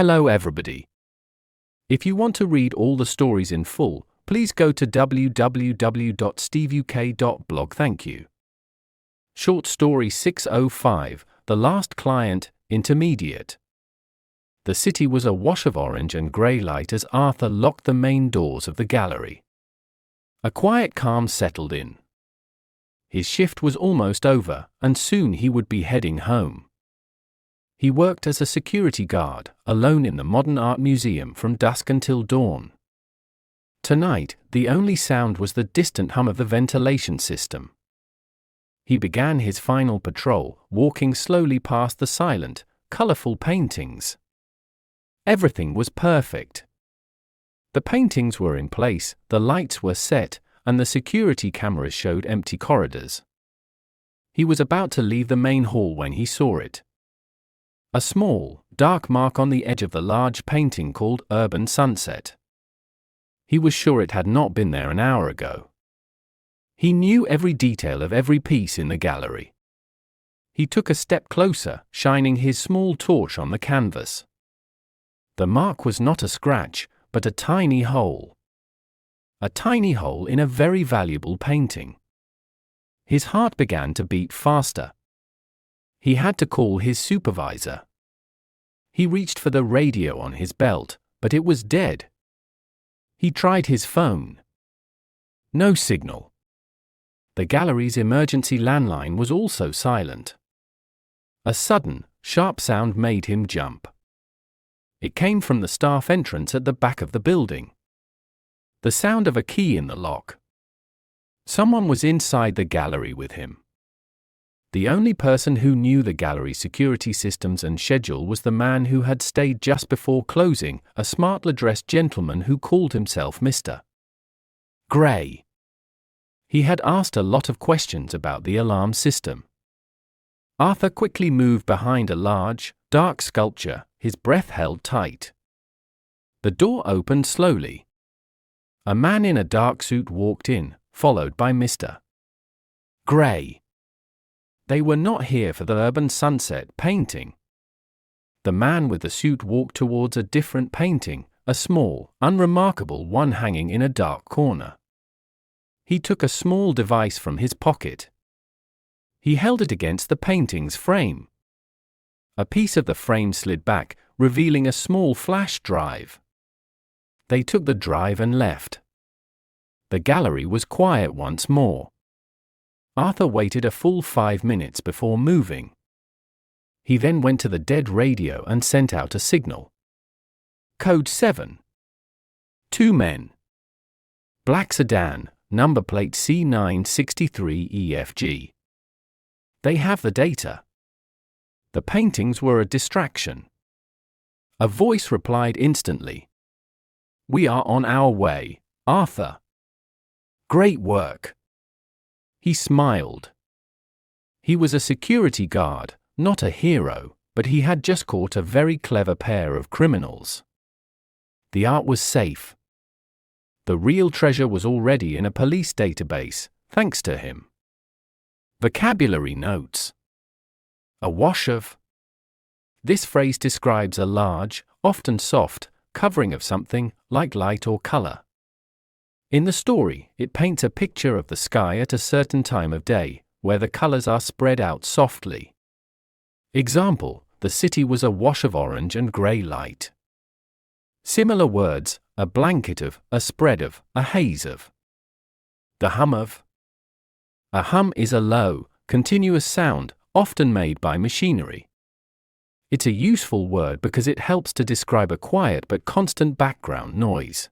Hello everybody. If you want to read all the stories in full, please go to www.steveuk.blog. Thank you. Short story 605, The Last Client, Intermediate. The city was awash of orange and grey light as Arthur locked the main doors of the gallery. A quiet calm settled in. His shift was almost over, and soon he would be heading home. He worked as a security guard, alone in the Modern Art Museum from dusk until dawn. Tonight, the only sound was the distant hum of the ventilation system. He began his final patrol, walking slowly past the silent, colourful paintings. Everything was perfect. The paintings were in place, the lights were set, and the security cameras showed empty corridors. He was about to leave the main hall when he saw it. A small, dark mark on the edge of the large painting called Urban Sunset. He was sure it had not been there an hour ago. He knew every detail of every piece in the gallery. He took a step closer, shining his small torch on the canvas. The mark was not a scratch, but a tiny hole. A tiny hole in a very valuable painting. His heart began to beat faster. He had to call his supervisor. He reached for the radio on his belt, but it was dead. He tried his phone. No signal. The gallery's emergency landline was also silent. A sudden, sharp sound made him jump. It came from the staff entrance at the back of the building. The sound of a key in the lock. Someone was inside the gallery with him. The only person who knew the gallery's security systems and schedule was the man who had stayed just before closing, a smartly-dressed gentleman who called himself Mr. Gray. He had asked a lot of questions about the alarm system. Arthur quickly moved behind a large, dark sculpture, his breath held tight. The door opened slowly. A man in a dark suit walked in, followed by Mr. Gray. They were not here for the Urban Sunset painting. The man with the suit walked towards a different painting, a small, unremarkable one hanging in a dark corner. He took a small device from his pocket. He held it against the painting's frame. A piece of the frame slid back, revealing a small flash drive. They took the drive and left. The gallery was quiet once more. Arthur waited a full 5 minutes before moving. He then went to the dead radio and sent out a signal. Code 7. 2 men. Black sedan, number plate C963EFG. They have the data. The paintings were a distraction. A voice replied instantly. We are on our way, Arthur. Great work. He smiled. He was a security guard, not a hero, but he had just caught a very clever pair of criminals. The art was safe. The real treasure was already in a police database, thanks to him. Vocabulary notes. A wash of. This phrase describes a large, often soft, covering of something, like light or color. In the story, it paints a picture of the sky at a certain time of day, where the colors are spread out softly. Example, the city was a wash of orange and grey light. Similar words, a blanket of, a spread of, a haze of. The hum of. A hum is a low, continuous sound, often made by machinery. It's a useful word because it helps to describe a quiet but constant background noise.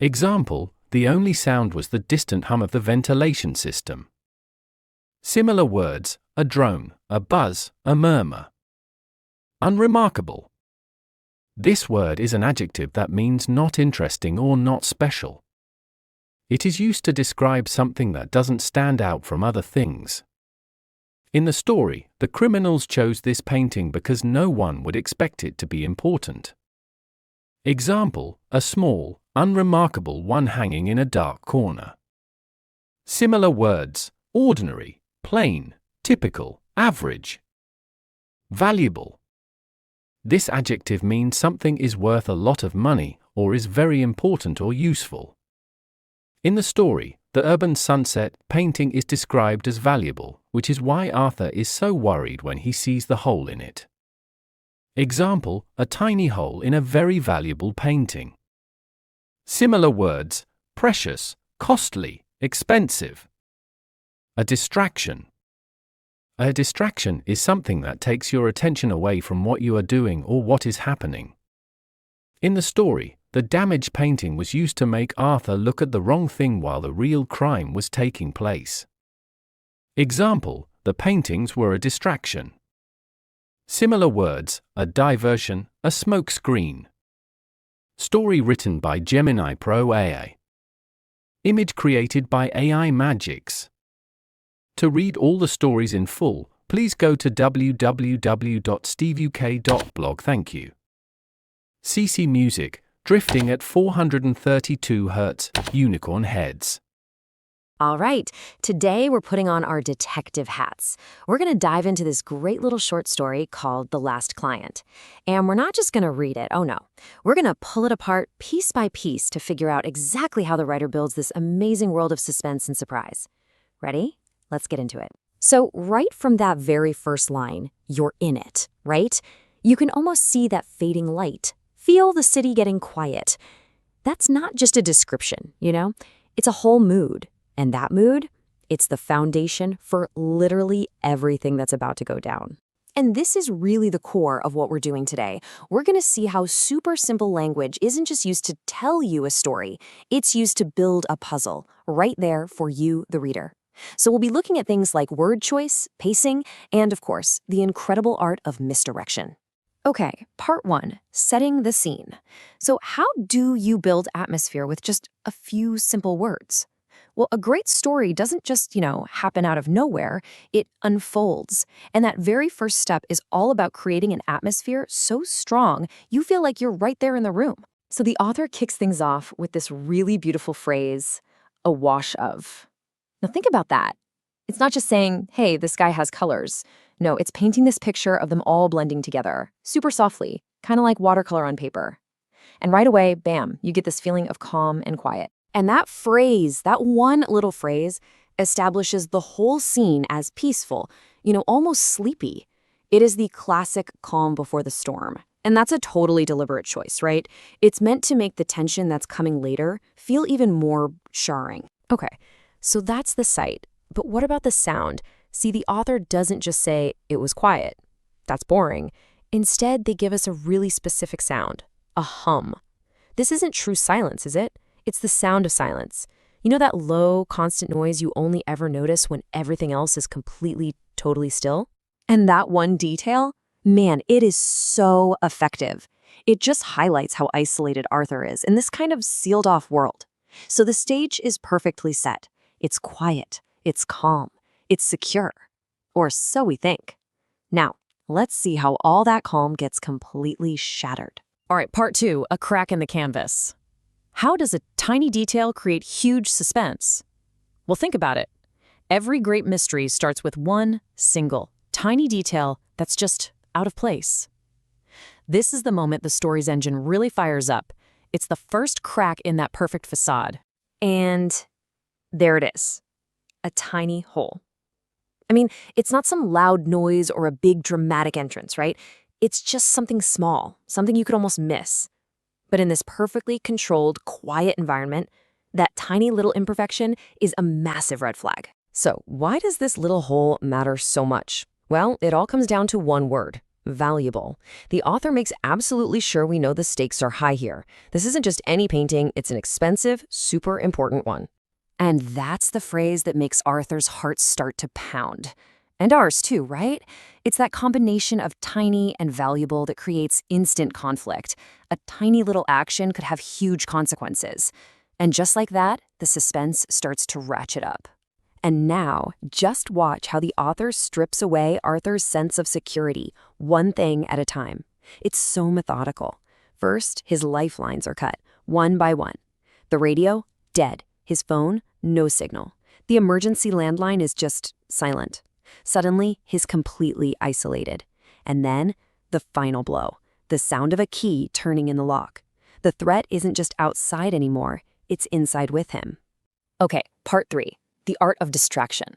Example, the only sound was the distant hum of the ventilation system. Similar words, a drone, a buzz, a murmur. Unremarkable. This word is an adjective that means not interesting or not special. It is used to describe something that doesn't stand out from other things. In the story, the criminals chose this painting because no one would expect it to be important. Example, a small, unremarkable one hanging in a dark corner. Similar words, ordinary, plain, typical, average. Valuable. This adjective means something is worth a lot of money or is very important or useful. In the story, the urban sunset painting is described as valuable, which is why Arthur is so worried when he sees the hole in it. Example, a tiny hole in a very valuable painting. Similar words, precious, costly, expensive. A distraction. A distraction is something that takes your attention away from what you are doing or what is happening. In the story, the damaged painting was used to make Arthur look at the wrong thing while the real crime was taking place. Example, the paintings were a distraction. Similar words, a diversion, a smoke screen. Story written by Gemini Pro AI. Image created by AI Magics. To read all the stories in full, please go to www.steveuk.blog. Thank you. CC Music, Drifting at 432 Hz, Unicorn Heads. All right, today we're putting on our detective hats. We're going to dive into this great little short story called The Last Client. And we're not just going to read it, oh no. We're going to pull it apart piece by piece to figure out exactly how the writer builds this amazing world of suspense and surprise. Ready? Let's get into it. So right from that very first line, you're in it, right? You can almost see that fading light. Feel the city getting quiet. That's not just a description, you know? It's a whole mood. And that mood, it's the foundation for literally everything that's about to go down. And this is really the core of what we're doing today. We're going to see how super simple language isn't just used to tell you a story. It's used to build a puzzle right there for you, the reader. So we'll be looking at things like word choice, pacing, and of course, the incredible art of misdirection. Okay, part 1, setting the scene. So how do you build atmosphere with just a few simple words? Well, a great story doesn't just, happen out of nowhere. It unfolds. And that very first step is all about creating an atmosphere so strong you feel like you're right there in the room. So the author kicks things off with this really beautiful phrase, a wash of. Now think about that. It's not just saying, hey, this guy has colors. No, it's painting this picture of them all blending together, super softly, kind of like watercolor on paper. And right away, bam, you get this feeling of calm and quiet. And that phrase, that one little phrase, establishes the whole scene as peaceful, almost sleepy. It is the classic calm before the storm. And that's a totally deliberate choice, right? It's meant to make the tension that's coming later feel even more jarring. Okay, so that's the sight. But what about the sound? See, the author doesn't just say, it was quiet. That's boring. Instead, they give us a really specific sound, a hum. This isn't true silence, is it? It's the sound of silence. You know that low, constant noise you only ever notice when everything else is completely, totally still? And that one detail? Man, it is so effective. It just highlights how isolated Arthur is in this kind of sealed-off world. So the stage is perfectly set. It's quiet. It's calm. It's secure. Or so we think. Now, let's see how all that calm gets completely shattered. All right, part 2, a crack in the canvas. How does a tiny detail create huge suspense? Well, think about it. Every great mystery starts with one single, tiny detail that's just out of place. This is the moment the story's engine really fires up. It's the first crack in that perfect facade. And there it is, a tiny hole. I mean, it's not some loud noise or a big dramatic entrance, right? It's just something small, something you could almost miss. But in this perfectly controlled, quiet environment, that tiny little imperfection is a massive red flag. So why does this little hole matter so much? Well, it all comes down to one word, valuable. The author makes absolutely sure we know the stakes are high here. This isn't just any painting, it's an expensive, super important one. And that's the phrase that makes Arthur's heart start to pound. And ours too, right? It's that combination of tiny and valuable that creates instant conflict. A tiny little action could have huge consequences. And just like that, the suspense starts to ratchet up. And now, just watch how the author strips away Arthur's sense of security, one thing at a time. It's so methodical. First, his lifelines are cut, one by one. The radio, dead. His phone, no signal. The emergency landline is just silent. Suddenly, he's completely isolated. And then, the final blow. the sound of a key turning in the lock. The threat isn't just outside anymore, it's inside with him. Okay, part 3, the art of distraction.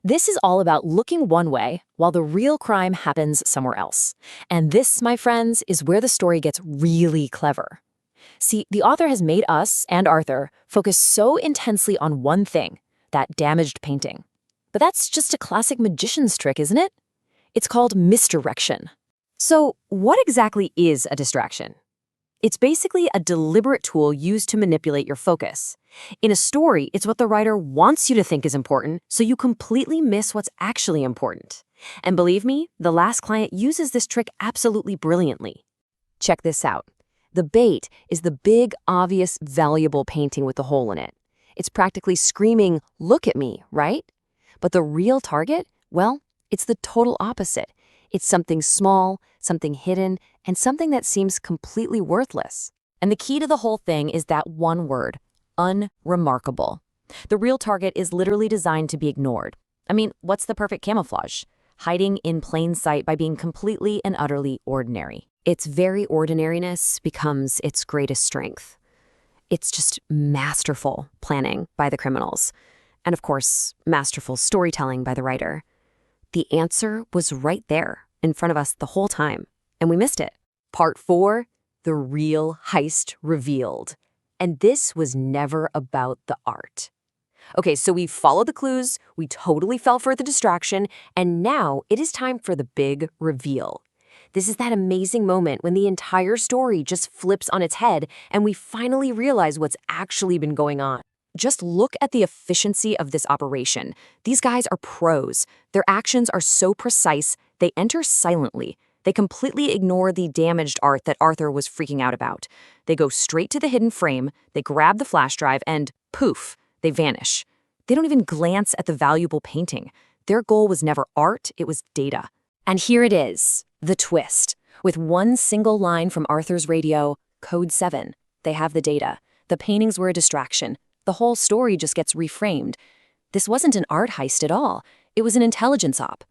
This is all about looking one way while the real crime happens somewhere else. And this, my friends, is where the story gets really clever. See, the author has made us and Arthur focus so intensely on one thing, that damaged painting. But that's just a classic magician's trick, isn't it? It's called misdirection. So, what exactly is a distraction? It's basically a deliberate tool used to manipulate your focus. In a story, it's what the writer wants you to think is important, so you completely miss what's actually important. And believe me, The Last Client uses this trick absolutely brilliantly. Check this out. The bait is the big, obvious, valuable painting with the hole in it. It's practically screaming, "Look at me," right? But the real target? Well, it's the total opposite. It's something small, something hidden, and something that seems completely worthless. And the key to the whole thing is that one word, unremarkable. The real target is literally designed to be ignored. I mean, what's the perfect camouflage? Hiding in plain sight by being completely and utterly ordinary. Its very ordinariness becomes its greatest strength. It's just masterful planning by the criminals. And of course, masterful storytelling by the writer. The answer was right there in front of us the whole time, and we missed it. Part 4, the real heist revealed. And this was never about the art. Okay, so we followed the clues, we totally fell for the distraction, and now it is time for the big reveal. This is that amazing moment when the entire story just flips on its head and we finally realize what's actually been going on. Just look at the efficiency of this operation. These guys are pros. Their actions are so precise, they enter silently. They completely ignore the damaged art that Arthur was freaking out about. They go straight to the hidden frame, they grab the flash drive, and poof, they vanish. They don't even glance at the valuable painting. Their goal was never art, it was data. And here it is, the twist. With one single line from Arthur's radio, Code 7, they have the data. The paintings were a distraction. The whole story just gets reframed. This wasn't an art heist at all. It was an intelligence op.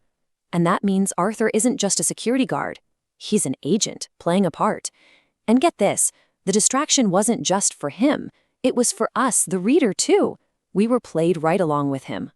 And that means Arthur isn't just a security guard. He's an agent playing a part. And get this, the distraction wasn't just for him. It was for us, the reader, too. We were played right along with him.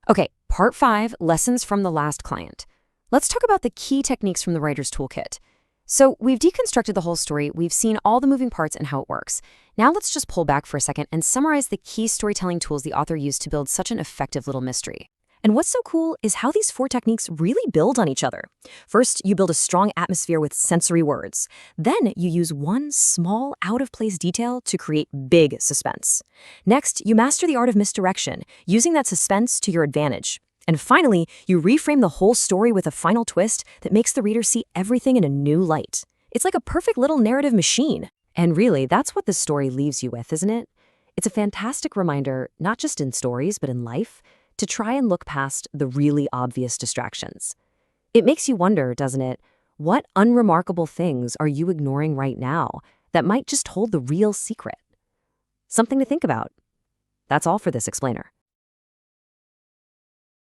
Okay, part 5, lessons from The Last Client. Let's talk about the key techniques from the writer's toolkit. So we've deconstructed the whole story, we've seen all the moving parts and how it works. Now let's just pull back for a second and summarize the key storytelling tools the author used to build such an effective little mystery. And what's so cool is how these 4 techniques really build on each other. First, you build a strong atmosphere with sensory words. Then you use one small, out-of-place detail to create big suspense. Next, you master the art of misdirection, using that suspense to your advantage. And finally, you reframe the whole story with a final twist that makes the reader see everything in a new light. It's like a perfect little narrative machine. And really, that's what this story leaves you with, isn't it? It's a fantastic reminder, not just in stories, but in life, to try and look past the really obvious distractions. It makes you wonder, doesn't it? What unremarkable things are you ignoring right now that might just hold the real secret? Something to think about. That's all for this explainer.